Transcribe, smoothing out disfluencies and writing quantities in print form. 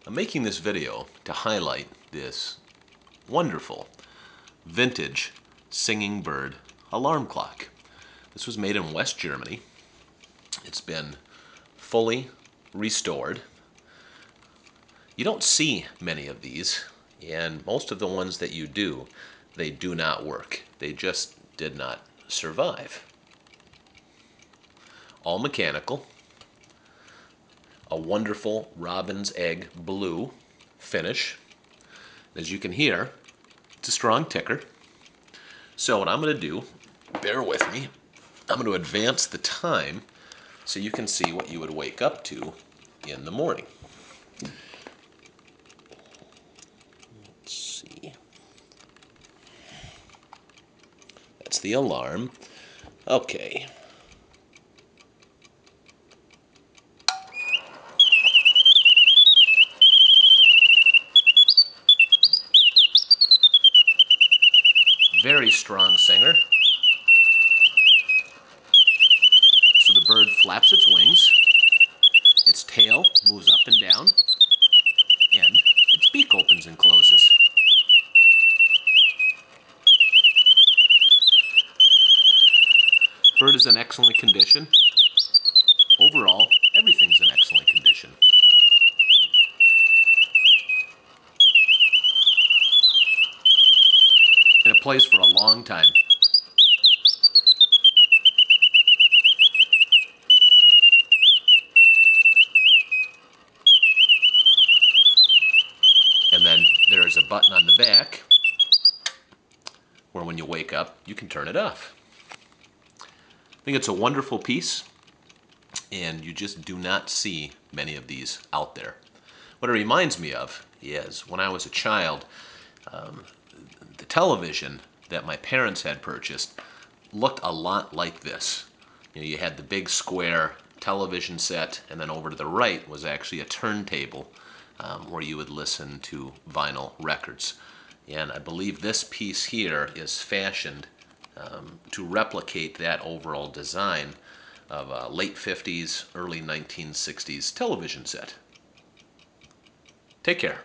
I'm making this video to highlight this wonderful vintage singing bird alarm clock. This was made in West Germany. It's been fully restored. You don't see many of these, and most of the ones that you do, they do not work. They just did not survive. All mechanical. A wonderful robin's egg blue finish. As you can hear, it's a strong ticker. So what I'm going to do, bear with me, I'm going to advance the time so you can see what you would wake up to in the morning. Let's see. That's the alarm. Okay. Very strong singer. So the bird flaps its wings, its tail moves up and down, and its beak opens and closes. Bird is in excellent condition. Overall, everything's in excellent condition. And it plays for a long time. And then there's a button on the back where when you wake up, you can turn it off. I think it's a wonderful piece, and you just do not see many of these out there. What it reminds me of is when I was a child, the television that my parents had purchased looked a lot like this. You had the big square television set, and then over to the right was actually a turntable where you would listen to vinyl records. And I believe this piece here is fashioned to replicate that overall design of a late 50s, early 1960s television set. Take care.